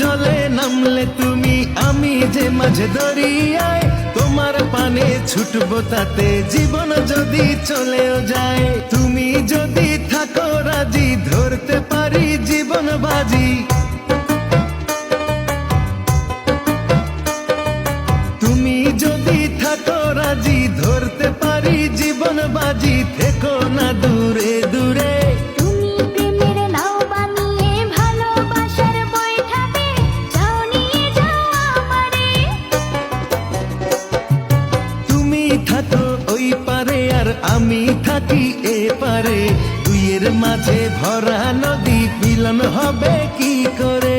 জলে নামলে তুমি, আমি যে মাঝে দরিয়ায়, তোমার পানে ছুটবো তাতে জীবন যদি চলেও যায়। তুমি যদি থাকো রাজি, ধরতে পারি জীবন বাজি। তুমি যদি থাকো রাজি, ধরতে পারি জীবন বাজি। থেকো না দূরে দূরে, তুমি প্রেমের নাও বানিয়ে ভালোবাসার বৈঠাতে যাও, নিয়ে যাও আমারে। তুমি থাকো ওই পারে আর আমি থাকি এ পারে, দুইয়ের মাঝে ভরা নদী মিলন হবে কি করে।